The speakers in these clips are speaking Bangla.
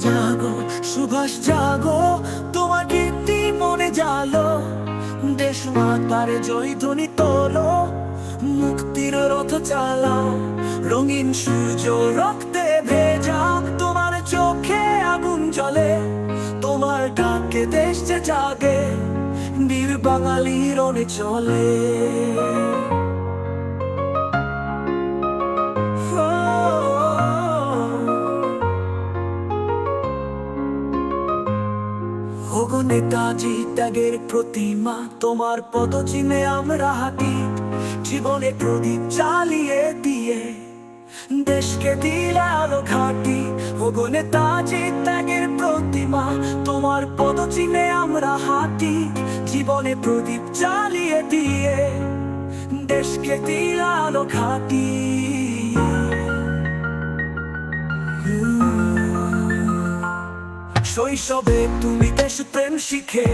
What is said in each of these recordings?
জাগো, সুভাষ জাগো, তোমার কীর্তি মনে জালো। দেশ মাতার জয়ধ্বনি তোলো, মুক্তির রথ চালাও। রঙিন সূর্য রক্তে ভেজা, তোমার চোখে আগুন জ্বলে। তোমার ডাকে দেশ যে জাগে, বীর বাঙালির রণে চলে। ওগো নেতাজি ত্যাগের প্রতিমা, তোমার পদচিহ্নে আমরা হাঁটি। জীবনে প্রদীপ জ্বালিয়ে দিয়ে দেশকে দিলে আলো ঘাঁটি। ওগো নেতাজি ত্যাগের প্রতিমা, তোমার পদচিহ্নে আমরা হাঁটি। জীবনে প্রদীপ জ্বালিয়ে দিয়ে দেশকে দিলে আলো ঘাঁটি। শৈশবে তুমি দেশপ্রেম শিখে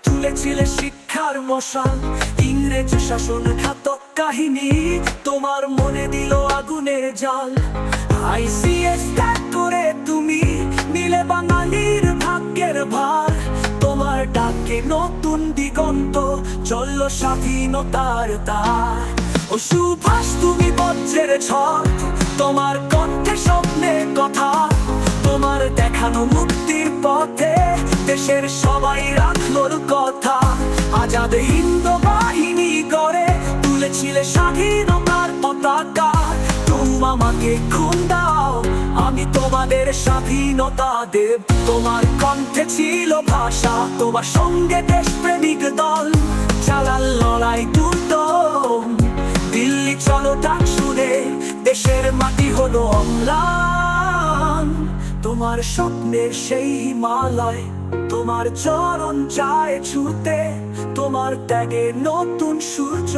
তুলেছিলে শিক্ষার মশাল। ইংরেজ শাসন ঘাতক কাহিনী তোমার মনে দিল আগুনের জাল। ICS ত্যাগ করে তুমি নিলে বাঙালির ভাগ্যের ভার। তোমার ডাকে নতুন দিগন্ত, চলল স্বাধীনতার দ্বার। ও সুভাষ তুমি বজ্রের ঝড়, তোমার কণ্ঠে স্বপ্নের কথা। তোমার দেখানো মুক্তির পথে দেশের সবাই রাখলোর কথা। আজাদ হিন্দ বাহিনী গড়ে তুলেছিলে স্বাধীনতার পতাকা। তুমি আমাকে খুন দাও, আমি তোমাদের স্বাধীনতা দেব। তোমার কণ্ঠে ছিল ভাষা, তোমার সঙ্গে দেশপ্রেমিক দল চালাল লড়াই দুর্দম। দিল্লি চলো ডাক শুনে দেশের মাটি হলো অম্লান। তোমার স্বপ্নের সেই হিমালয়, তোমার চরণ চায় ছুতে। তোমার ত্যাগে নতুন সূর্য,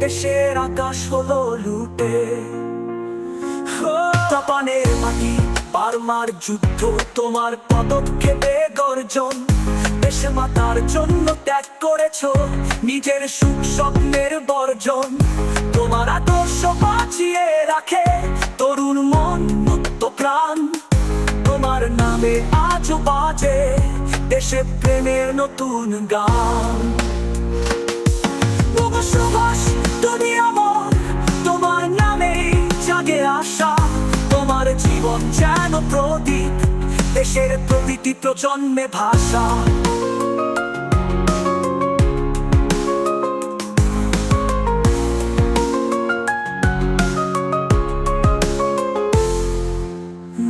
দেশের আকাশ হলো লুটে। তাপানের মাটি, বার্মার যুদ্ধ, তোমার পদক্ষেপে গর্জন। দেশে মাতার জন্য ত্যাগ করেছো নিজের সুখ স্বপ্নের বর্জন। তোমার আদর্শ বাঁচিয়ে রাখে তরুণ মন, মুক্ত প্রাণ। তোমার নামে আজও বাজে দেশে প্রেমের নতুন গান। সুভাষ তুমি অমর, তোমার নামে জাগে আশা। তোমার জীবন যেন প্রদীপ, দেশের প্রতিটি প্রজন্মে ভাষা।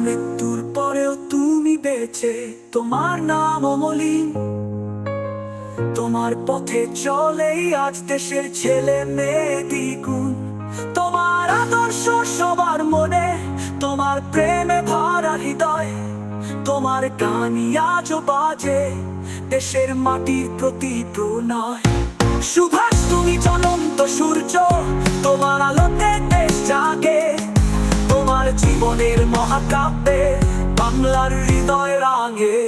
মৃত্যুর পরেও তুমি বেঁচে, তোমার নাম অমলিন। তোমার পথে চলেই আজ দেশের ছেলে মেয়ে দ্বিগুণ। তোমার আদর্শ সবার মনে, তোমার প্রেমে ভরা হৃদয়। তোমার গানই আজও বাজে দেশের মাটির প্রতি প্রণয়। সুভাষ তুমি জ্বলন্ত সূর্য, তোমার আলোতে দেশ জাগে। তোমার জীবনের মহাকাব্যে বাংলার হৃদয় রাঙে।